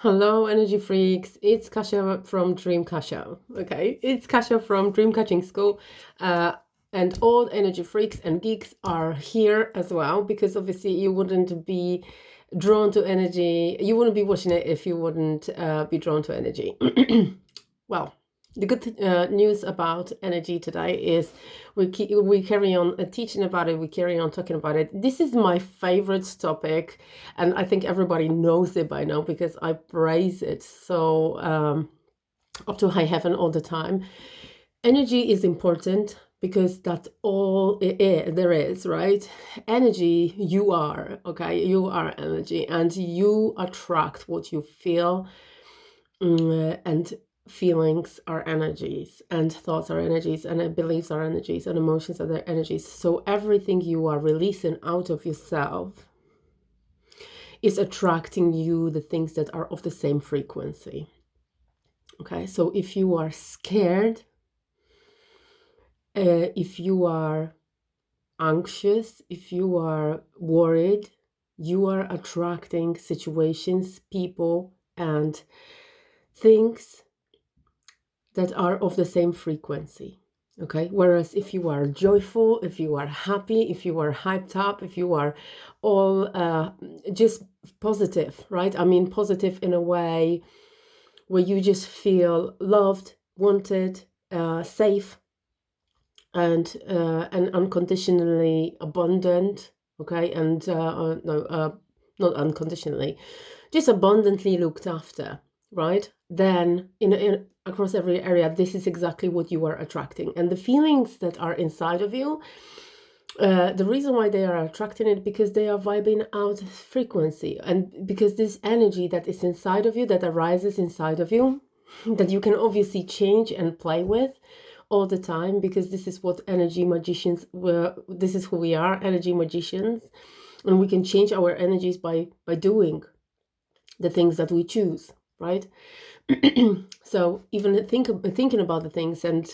Hello, energy freaks. It's Kasia from Dream Kasia. Okay, it's Kasia from Dream Catching School. And all energy freaks and geeks are here as well because obviously you wouldn't be drawn to energy. You wouldn't be watching it if you wouldn't be drawn to energy. Well, the good news about energy today is we carry on teaching about it. We carry on talking about it. This is my favorite topic, and I think everybody knows it by now because I praise it so up to high heaven all the time. Energy is important because that's all there is, right? Energy, you are, okay? You are energy, and you attract what you feel, and feelings are energies, and thoughts are energies, and beliefs are energies, and emotions are their energies. So everything you are releasing out of yourself is attracting you the things that are of the same frequency. Okay, so if you are scared, if you are anxious, if you are worried, you are attracting situations, people, and things that are of the same frequency. Okay, whereas if you are joyful, if you are happy, if you are hyped up, if you are all just positive, right? I mean, positive in a way where you just feel loved, wanted, safe, and unconditionally abundant. Okay, and no, not unconditionally, just abundantly looked after, right? Then in across every area, this is exactly what you are attracting, and the feelings that are inside of you. The reason why they are attracting it because they are vibing out frequency, and because this energy that is inside of you, that arises inside of you, that you can obviously change and play with all the time, because this is what energy magicians were. This is who we are, energy magicians, and we can change our energies by doing the things that we choose, right? So even thinking about the things and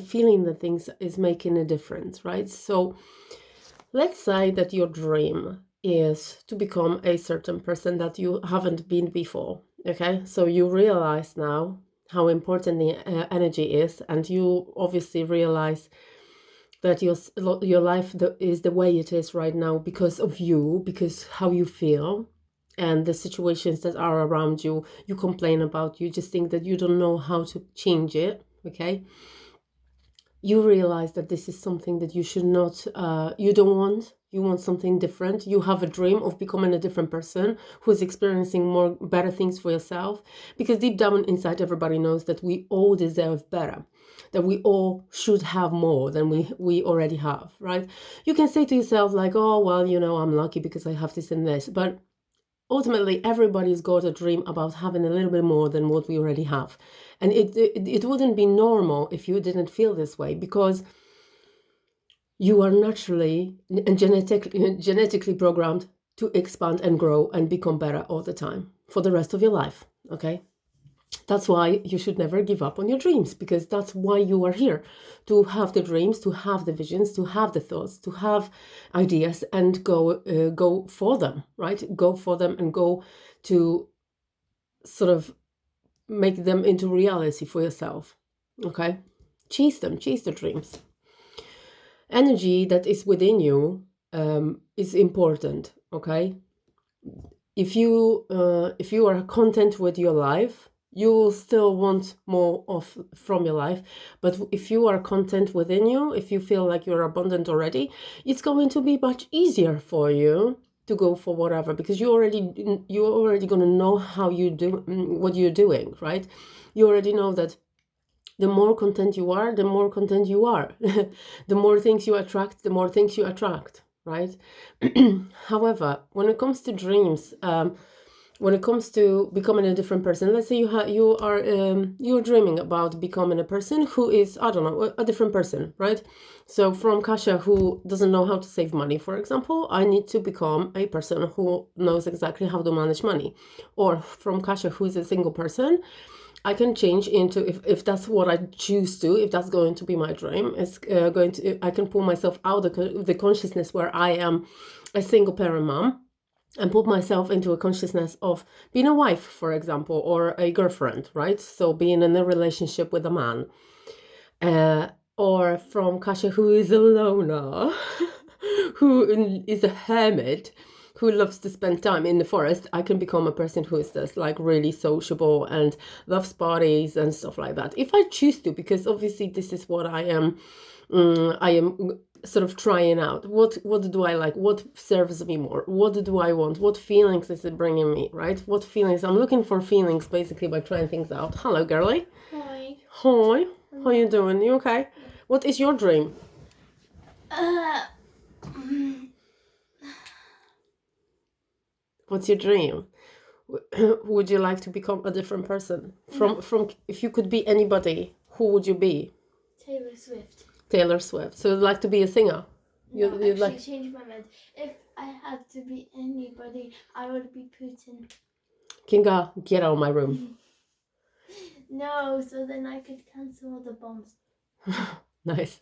feeling the things is making a difference, right? So let's say that your dream is to become a certain person that you haven't been before. Okay, so you realize now how important the energy is, and you obviously realize that your life is the way it is right now because of you, because how you feel, and the situations that are around you. You complain about, you just think that you don't know how to change it. Okay, you realize that this is something that you should not, you don't want. You want something different. You have a dream of becoming a different person who is experiencing more better things for yourself, because deep down inside everybody knows that we all deserve better, that we all should have more than we already have, right? You can say to yourself like, oh well, I'm lucky because I have this and this, but ultimately everybody's got a dream about having a little bit more than what we already have. And it wouldn't be normal if you didn't feel this way, because you are naturally and genetically programmed to expand and grow and become better all the time for the rest of your life. Okay, that's why you should never give up on your dreams, because that's why you are here, to have the dreams, to have the visions, to have the thoughts, to have ideas, and go for them, right? Go for them and go to sort of make them into reality for yourself. Okay, chase them, chase the dreams. Energy that is within you is important. Okay, if you are content with your life, you will still want more of from your life. But if you are content within you, if you feel like you're abundant already, it's going to be much easier for you to go for whatever, because you're already going to know how you do what you're doing, right? You already know that the more content you are, the more content you are. The more things you attract, the more things you attract, right? However, when it comes to dreams, when it comes to becoming a different person, let's say you're dreaming about becoming a person who is, I don't know, a different person, right? So from Kasia, who doesn't know how to save money, for example, I need to become a person who knows exactly how to manage money. Or from Kasia, who is a single person, I can change into, if that's what I choose to, if that's going to be my dream, I can pull myself out of the consciousness where I am a single parent mom, and put myself into a consciousness of being a wife, for example, or a girlfriend, right? So being in a relationship with a man. Or from Kasha, who is a loner, who is a hermit, who loves to spend time in the forest, I can become a person who is just like really sociable and loves parties and stuff like that. If I choose to, because obviously this is what I am sort of trying out. What do I like? What serves me more? What do I want? What feelings is it bringing me, right? What feelings? I'm looking for feelings basically by trying things out. Hello, girlie. Hi. Hi. How you doing? You okay? What is your dream? What's your dream? Would you like to become a different person? From if you could be anybody, who would you be? Taylor Swift. Taylor Swift. So you'd like to be a singer? No, actually like... change my mind. If I had to be anybody, I would be Putin. Kinga, get out of my room. No, so then I could cancel all the bombs. Nice.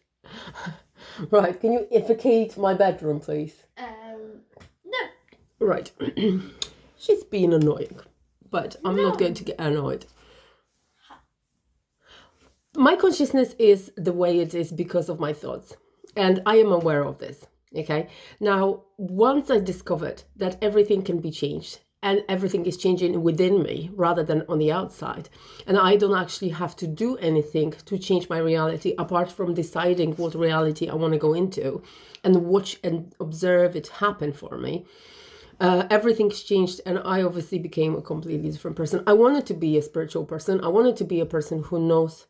Right, can you vacate my bedroom, please? No. Right. She's being annoying, but I'm not going to get annoyed. My consciousness is the way it is because of my thoughts, and I am aware of this. Okay. Now, once I discovered that everything can be changed and everything is changing within me rather than on the outside, and I don't actually have to do anything to change my reality apart from deciding what reality I want to go into and watch and observe it happen for me. Everything's changed, and I obviously became a completely different person. I wanted to be a spiritual person. I wanted to be a person who knows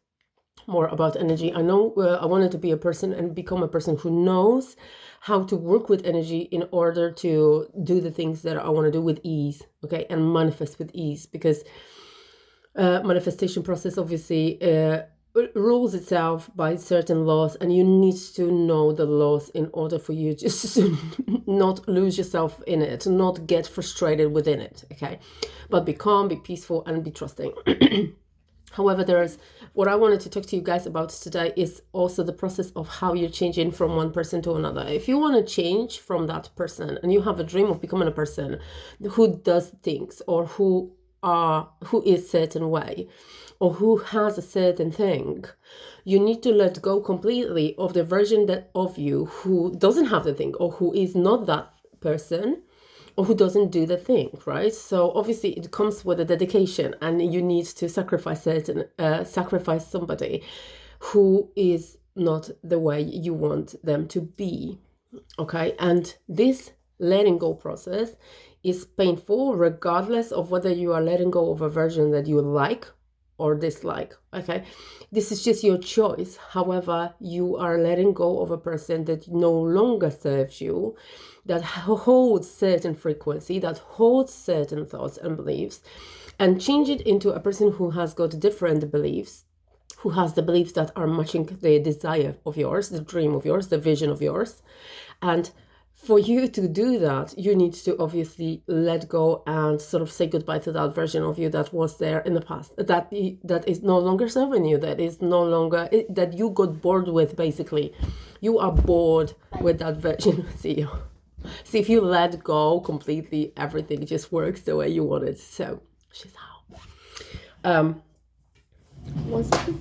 more about energy. I wanted to be a person and become a person who knows how to work with energy in order to do the things that I want to do with ease, okay, and manifest with ease, because manifestation process obviously rules itself by certain laws, and you need to know the laws in order for you just to not lose yourself in it, not get frustrated within it, okay, but be calm, be peaceful, and be trusting. However, there's what I wanted to talk to you guys about today is also the process of how you're changing from one person to another. If you want to change from that person and you have a dream of becoming a person who does things or who is certain way or who has a certain thing, you need to let go completely of the version of you who doesn't have the thing or who is not that person, or who doesn't do the thing, right? So obviously it comes with a dedication, and you need to sacrifice somebody who is not the way you want them to be, okay? And this letting go process is painful regardless of whether you are letting go of a version that you like or dislike, okay? This is just your choice. However, you are letting go of a person that no longer serves you, that holds certain frequency, that holds certain thoughts and beliefs, and change it into a person who has got different beliefs, who has the beliefs that are matching the desire of yours, the dream of yours, the vision of yours. And for you to do that, you need to obviously let go and sort of say goodbye to that version of you that was there in the past, that is no longer serving you, that is no longer, that you got bored with, basically. You are bored with that version. See, if you let go completely, everything just works the way you want it. So, she's out. One second.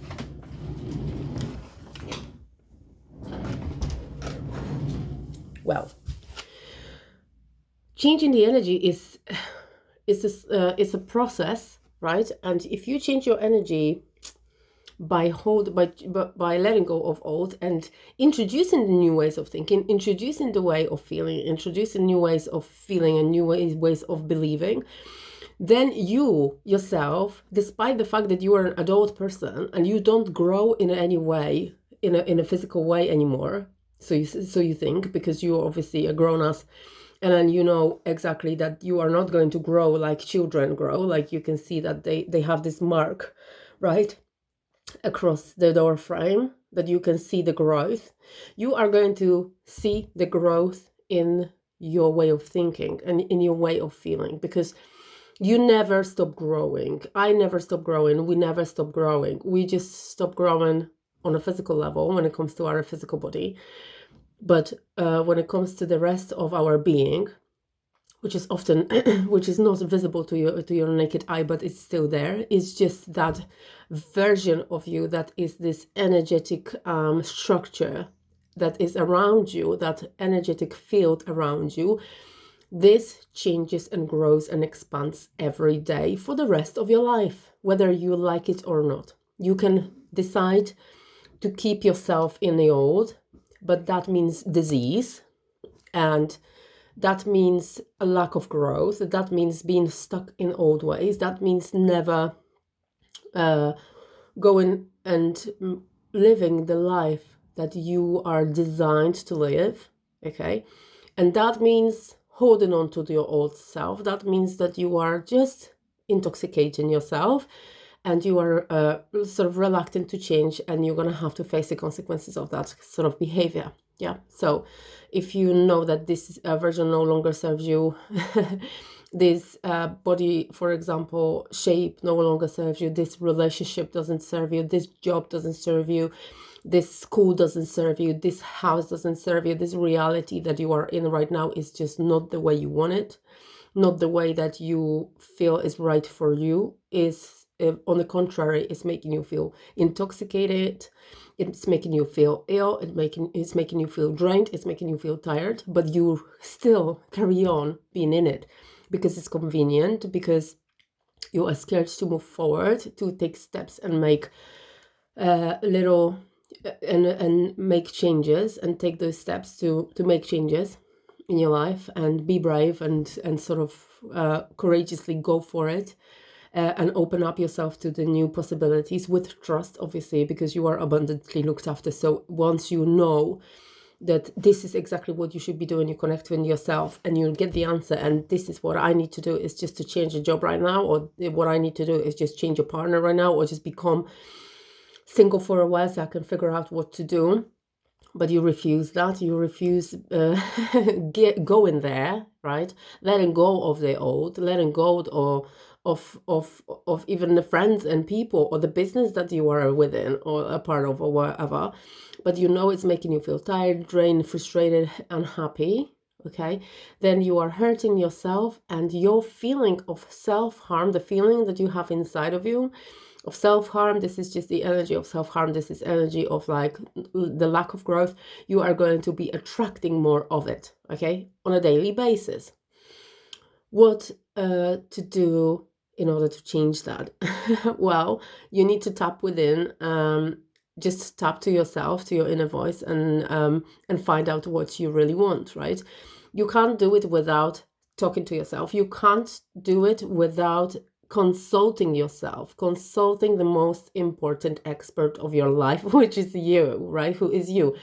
Well, changing the energy is a process, right? And if you change your energy by letting go of old and introducing the new ways of thinking, introducing the way of feeling, introducing new ways of feeling and new ways of believing, then you yourself, despite the fact that you are an adult person and you don't grow in any way, in a physical way anymore, so you think, because you're obviously a grown-ass, and then you know exactly that you are not going to grow like children grow. Like you can see that they have this mark, right, across the door frame, that you can see the growth. You are going to see the growth in your way of thinking and in your way of feeling, because you never stop growing. I never stop growing. We never stop growing. We just stop growing on a physical level when it comes to our physical body. But when it comes to the rest of our being, which is often which is not visible to your naked eye, but it's still there. It's just that version of you that is this energetic structure that is around you, that energetic field around you. This changes and grows and expands every day for the rest of your life, whether you like it or not. You can decide to keep yourself in the old, but that means disease, and that means a lack of growth. That means being stuck in old ways. That means never going and living the life that you are designed to live. Okay. And that means holding on to your old self. That means that you are just intoxicating yourself, and you are sort of reluctant to change, and you're going to have to face the consequences of that sort of behavior. Yeah. So if you know that this version no longer serves you, this body, for example, shape no longer serves you, this relationship doesn't serve you, this job doesn't serve you, this school doesn't serve you, this house doesn't serve you, this reality that you are in right now is just not the way you want it, not the way that you feel is right for you, is on the contrary, it's making you feel intoxicated, it's making you feel ill, it's making you feel drained, it's making you feel tired, but you still carry on being in it because it's convenient, because you are scared to move forward, to take steps and make little and make changes, and take those steps to make changes in your life, and be brave and sort of courageously go for it. And open up yourself to the new possibilities with trust, obviously, because you are abundantly looked after. So once you know that this is exactly what you should be doing, you connect with yourself and you get the answer, and this is what I need to do is just to change a job right now, or what I need to do is just change a partner right now, or just become single for a while so I can figure out what to do. But you refuse that, you refuse going there, right? Letting go of the old, letting go of even the friends and people or the business that you are within or a part of or whatever. But you know it's making you feel tired, drained, frustrated, unhappy. Okay, then you are hurting yourself, and your feeling of self-harm, the feeling that you have inside of you of self-harm, this is just the energy of self-harm, this is energy of like the lack of growth. You are going to be attracting more of it, okay, on a daily basis. What to do in order to change that? Well, you need to tap within, just tap to yourself, to your inner voice, and find out what you really want, right? You can't do it without talking to yourself. You can't do it without consulting yourself, consulting the most important expert of your life, which is you, right? Who is you?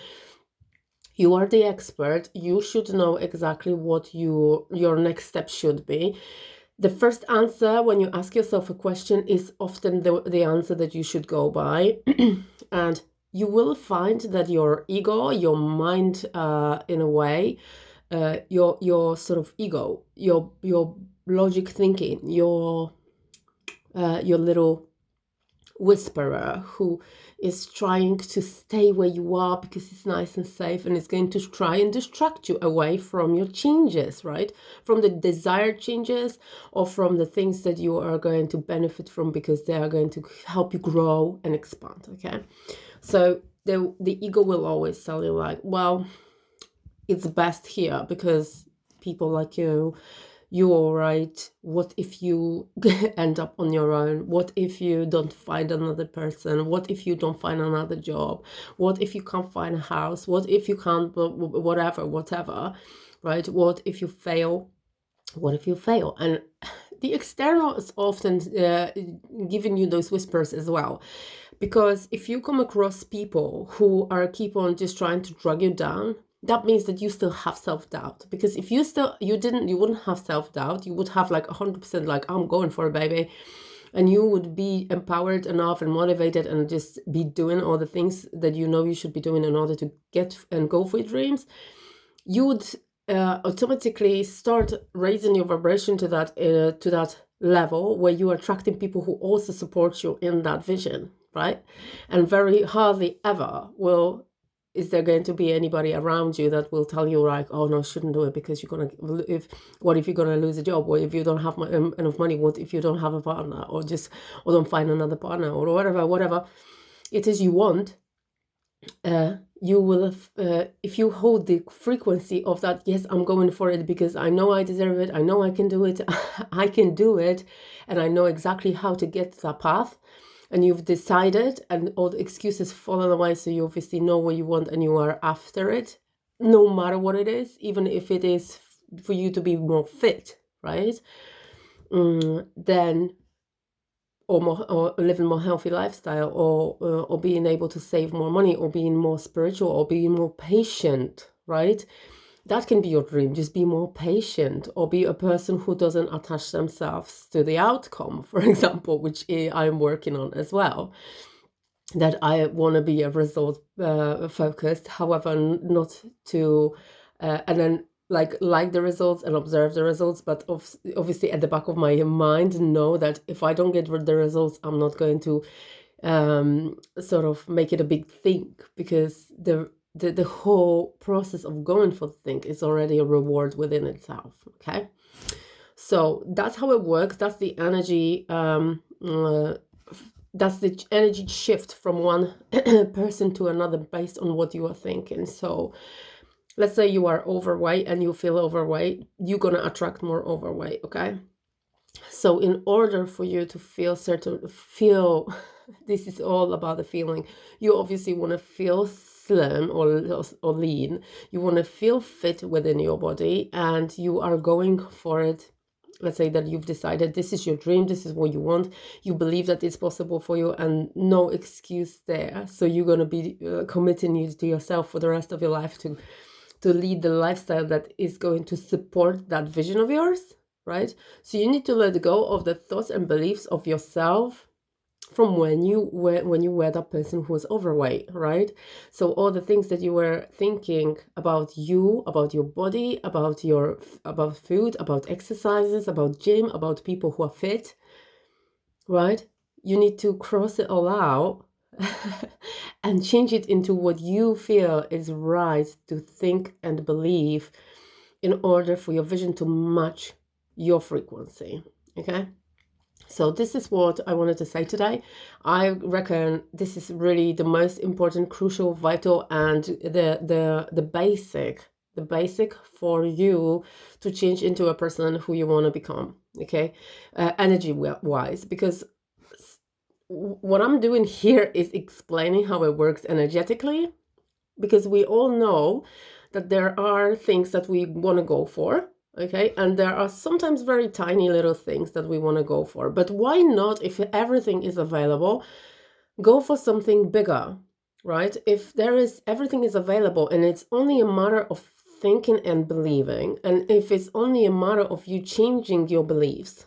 You are the expert. You should know exactly what your next step should be. The first answer when you ask yourself a question is often the answer that you should go by. And you will find that your ego, your mind, in a way, your sort of ego, your logic thinking, your little whisperer who is trying to stay where you are because it's nice and safe, and is going to try and distract you away from your changes, right? From the desired changes, or from the things that you are going to benefit from because they are going to help you grow and expand, okay? So the ego will always tell you like, well, it's best here because people like you're all right. What if you end up on your own? What if you don't find another person? What if you don't find another job? What if you can't find a house? What if you can't, whatever, right? What if you fail? What if you fail? And the external is often giving you those whispers as well. Because if you come across people who are keep on just trying to drag you down, that means that you still have self-doubt. Because if you wouldn't have self-doubt, you would have like 100% like, I'm going for it, baby. And you would be empowered enough and motivated and just be doing all the things that you know you should be doing in order to get and go for your dreams. You would automatically start raising your vibration to that level where you are attracting people who also support you in that vision, right? And very hardly ever will is there going to be anybody around you that will tell you like, oh no, shouldn't do it because you're gonna, what if you're gonna lose a job, or if you don't have enough money, what if you don't have a partner, or don't find another partner, or whatever it is you want. You will, if you hold the frequency of that, yes, I'm going for it because I know I deserve it, I know I can do it, I can do it, and I know exactly how to get to that path, and you've decided, and all the excuses fallen away, so you obviously know what you want and you are after it, no matter what it is, even if it is for you to be more fit, right? Then or living more healthy lifestyle, or being able to save more money, or being more spiritual, or being more patient, right? That can be your dream. Just be more patient, or be a person who doesn't attach themselves to the outcome, for example, which I'm working on as well. That I want to be a result focused, however, not to, and then like the results and observe the results, but obviously at the back of my mind know that if I don't get the results, I'm not going to sort of make it a big thing, because the whole process of going for the thing is already a reward within itself. Okay, so that's how it works. That's the energy. That's the energy shift from one person to another based on what you are thinking. So let's say you are overweight and you feel overweight, you're going to attract more overweight, okay? So in order for you to feel this is all about the feeling. You obviously want to feel slim or lean. You want to feel fit within your body, and you are going for it. Let's say that you've decided this is your dream, this is what you want, you believe that it's possible for you, and no excuse there. So you're going to be committing to yourself for the rest of your life to lead the lifestyle that is going to support that vision of yours, right? So you need to let go of the thoughts and beliefs of yourself from when you were that person who was overweight, right? So all the things that you were thinking about you, about your body, about food, about exercises, about gym, about people who are fit, right? You need to cross it all out and change it into what you feel is right to think and believe in order for your vision to match your frequency, okay? So this is what I wanted to say today. I reckon this is really the most important, crucial, vital, and the basic for you to change into a person who you want to become, okay? Energy wise, because what I'm doing here is explaining how it works energetically, because we all know that there are things that we want to go for, okay? And there are sometimes very tiny little things that we want to go for. But why not, if everything is available, go for something bigger, right? If everything is available and it's only a matter of thinking and believing, and if it's only a matter of you changing your beliefs,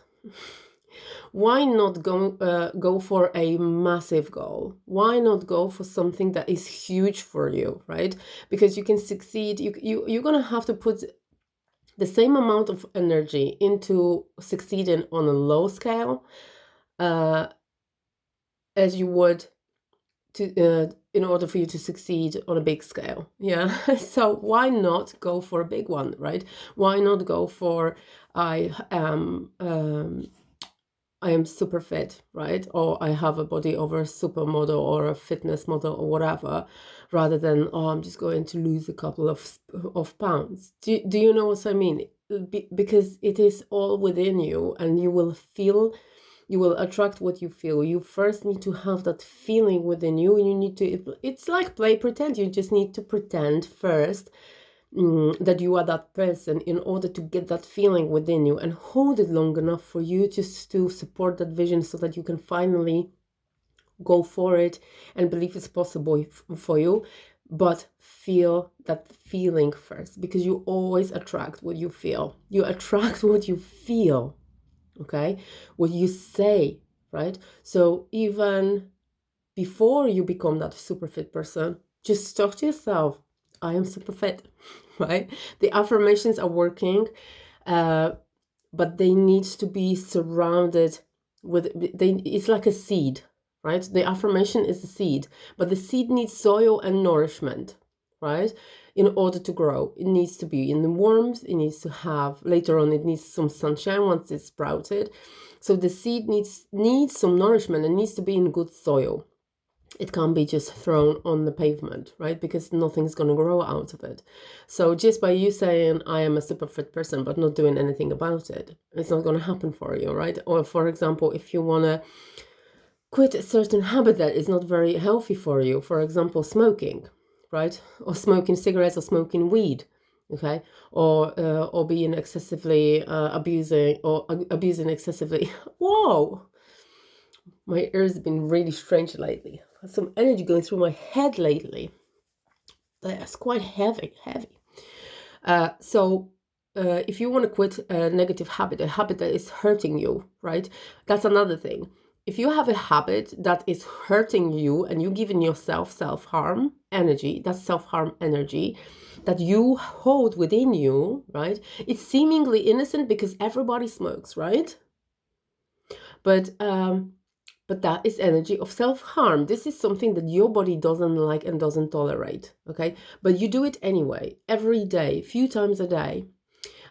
why not go for a massive goal? Why not go for something that is huge for you, right? Because you can succeed. You're gonna have to put the same amount of energy into succeeding on a low scale as you would in order for you to succeed on a big scale. Yeah. So why not go for a big one, right? Why not go for I am super fit, right? Or I have a body of a supermodel or a fitness model or whatever, rather than, oh, I'm just going to lose a couple of pounds. Do you know what I mean? Because it is all within you, and you will attract what you feel. You first need to have that feeling within you, and you need to, it's like play pretend. You just need to pretend first that you are that person in order to get that feeling within you and hold it long enough for you just to support that vision, so that you can finally go for it and believe it's possible for you. But feel that feeling first, because you always attract what you feel. You attract what you feel, okay? What you say, right? So even before you become that super fit person, just talk to yourself, I am super fit, right? The affirmations are working, but they need to be surrounded with, it's like a seed, right? The affirmation is a seed, but the seed needs soil and nourishment. right? In order to grow, it needs to be in the warmth, it needs to have, later on, it needs some sunshine once it's sprouted. So the seed needs some nourishment and needs to be in good soil. It can't be just thrown on the pavement, right? Because nothing's going to grow out of it. So just by you saying, I am a super fit person, but not doing anything about it, it's not going to happen for you, right? Or for example, if you want to quit a certain habit that is not very healthy for you, for example, smoking, right? Or smoking cigarettes or smoking weed, okay? Or being excessively abusing excessively. Whoa! My ears have been really strange lately. Some energy going through my head lately. That's quite heavy. So if you want to quit a negative habit, a habit that is hurting you, right? That's another thing. If you have a habit that is hurting you and you're giving yourself self-harm energy, that's self-harm energy that you hold within you, right? It's seemingly innocent because everybody smokes, right? But that is energy of self-harm. This is something that your body doesn't like and doesn't tolerate, okay? But you do it anyway, every day, few times a day.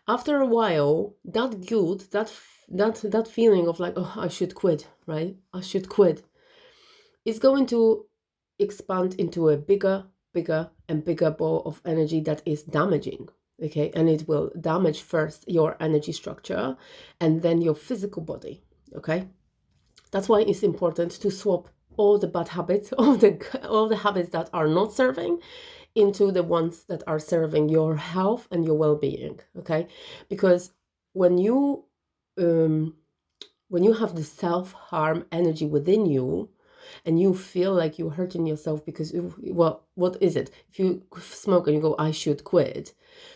After a while, that guilt, that feeling of like, oh, I should quit, right? I should quit, is going to expand into a bigger and bigger ball of energy that is damaging, okay? And it will damage first your energy structure and then your physical body, okay? That's why it's important to swap all the bad habits, all the habits that are not serving, into the ones that are serving your health and your well-being, okay? Because when you have the self-harm energy within you and you feel like you're hurting yourself because, well, what is it? If you smoke and you go, I should quit,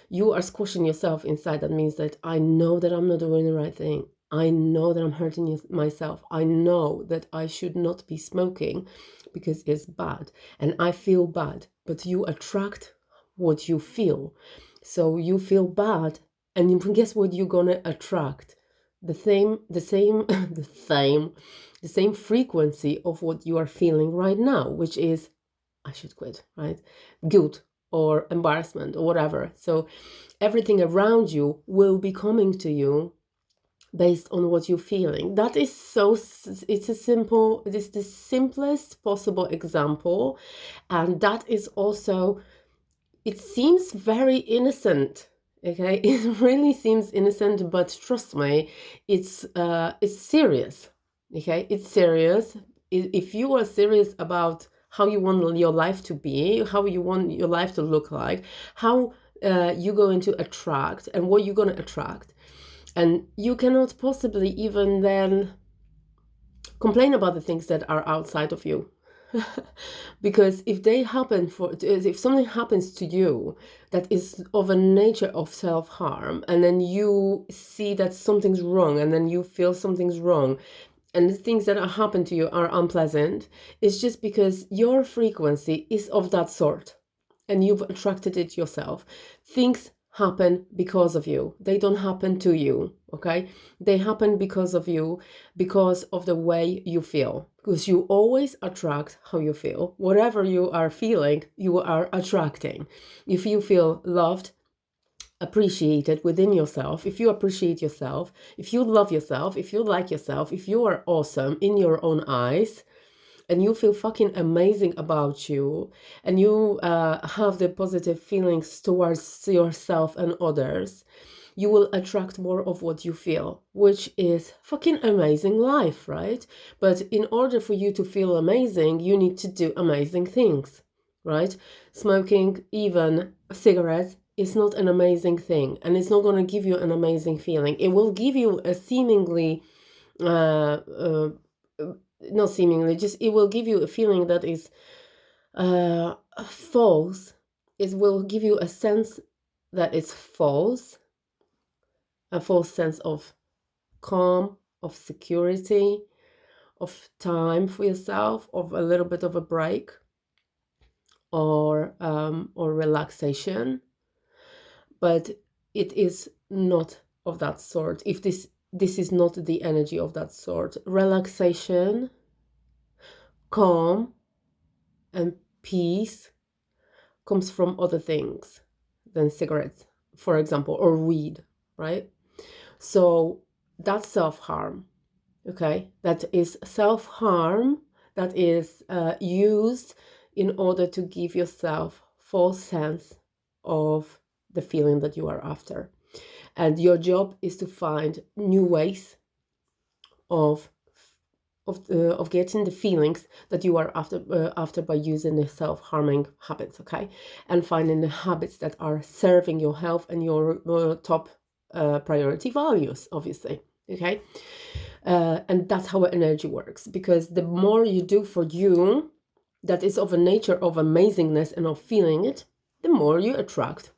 you are squashing yourself inside. That means that I know that I'm not doing the right thing. I know that I'm hurting myself. I know that I should not be smoking because it's bad and I feel bad, but you attract what you feel. So you feel bad and guess what you're going to attract? The same frequency of what you are feeling right now, which is I should quit, right? Guilt or embarrassment or whatever. So everything around you will be coming to you based on what you're feeling. That is it's the simplest possible example. And that is also, it seems very innocent. Okay, it really seems innocent, but trust me, it's serious. Okay, it's serious. If you are serious about how you want your life to be, how you want your life to look like, how you're going to attract and what you're going to attract, and you cannot possibly even then complain about the things that are outside of you. Because if something happens to you that is of a nature of self-harm, and then you see that something's wrong, and then you feel something's wrong, and the things that happen to you are unpleasant, it's just because your frequency is of that sort and you've attracted it yourself. Things happen because of you. They don't happen to you, okay? They happen because of you, because of the way you feel. Because you always attract how you feel. Whatever you are feeling, you are attracting. If you feel loved, appreciated within yourself, if you appreciate yourself, if you love yourself, if you like yourself, if you are awesome in your own eyes, and you feel fucking amazing about you, and you have the positive feelings towards yourself and others, you will attract more of what you feel, which is fucking amazing life, right? But in order for you to feel amazing, you need to do amazing things, right? Smoking, even cigarettes, is not an amazing thing, and it's not going to give you an amazing feeling. It will give you a seemingly not seemingly, just it will give you a feeling that is false. It will give you a sense that is false, a false sense of calm, of security, of time for yourself, of a little bit of a break, or relaxation. But it is not of that sort. If this is not the energy of that sort. Relaxation, calm, and peace comes from other things than cigarettes, for example, or weed, right? So that's self-harm, okay? That is self-harm that is used in order to give yourself false sense of the feeling that you are after. And your job is to find new ways of getting the feelings that you are after by using the self-harming habits, okay? And finding the habits that are serving your health and your top priority values, obviously, okay? And that's how energy works, because the more you do for you that is of a nature of amazingness and of feeling it, the more you attract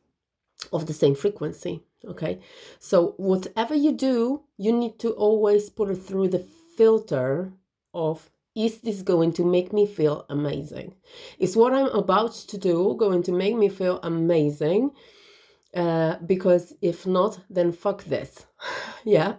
of the same frequency, okay? So whatever you do, you need to always put it through the filter of, is this going to make me feel amazing? Is what I'm about to do going to make me feel amazing? Because if not, then fuck this. Yeah,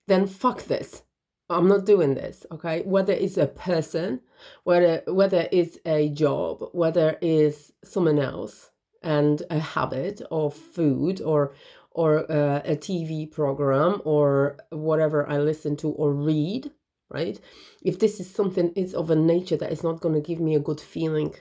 then fuck this. I'm not doing this, okay? Whether it's a person, whether it's a job, whether it's someone else, and a habit of food, or a TV program, or whatever I listen to or read, right? If this is something is of a nature that is not going to give me a good feeling,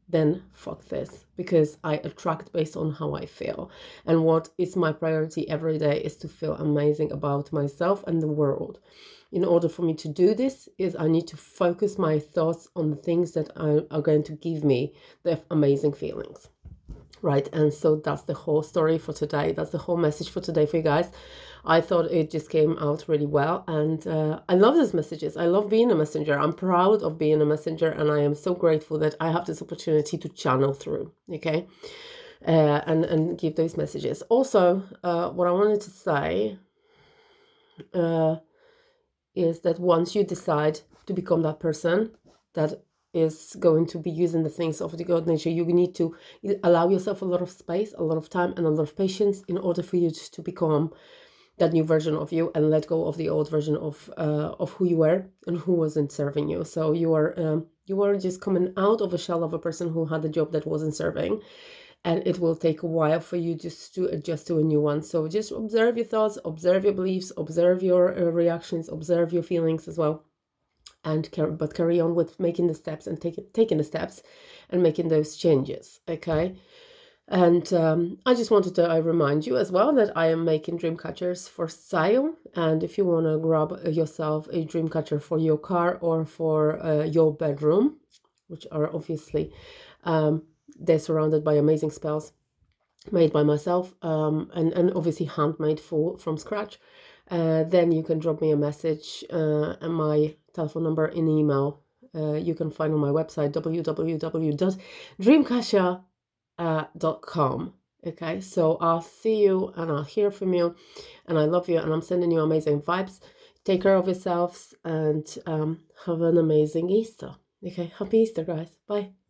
then fuck this, because I attract based on how I feel. And what is my priority every day is to feel amazing about myself and the world. In order for me to do this, is I need to focus my thoughts on the things that are going to give me the amazing feelings. Right, and so that's the whole story for today. That's the whole message for today for you guys. I thought it just came out really well, and I love these messages. I love being a messenger. I'm proud of being a messenger, and I am so grateful that I have this opportunity to channel through, okay, and give those messages. Also, what I wanted to say is that once you decide to become that person that is going to be using the things of the God nature, you need to allow yourself a lot of space, a lot of time, and a lot of patience in order for you to become that new version of you, and let go of the old version of who you were and who wasn't serving you. So you are just coming out of a shell of a person who had a job that wasn't serving, and it will take a while for you just to adjust to a new one. So just observe your thoughts, observe your beliefs, observe your reactions, observe your feelings as well, and carry on with making the steps and taking the steps and making those changes, okay? And I just wanted to remind you as well that I am making dream catchers for sale. And if you want to grab yourself a dream catcher for your car or for your bedroom, which are obviously, they're surrounded by amazing spells made by myself, and obviously handmade from scratch, then you can drop me a message and my telephone number in email. You can find on my website, www.dreamcatcher.com. Okay, so I'll see you and I'll hear from you, and I love you, and I'm sending you amazing vibes. Take care of yourselves, and have an amazing Easter. Okay, happy Easter, guys. Bye.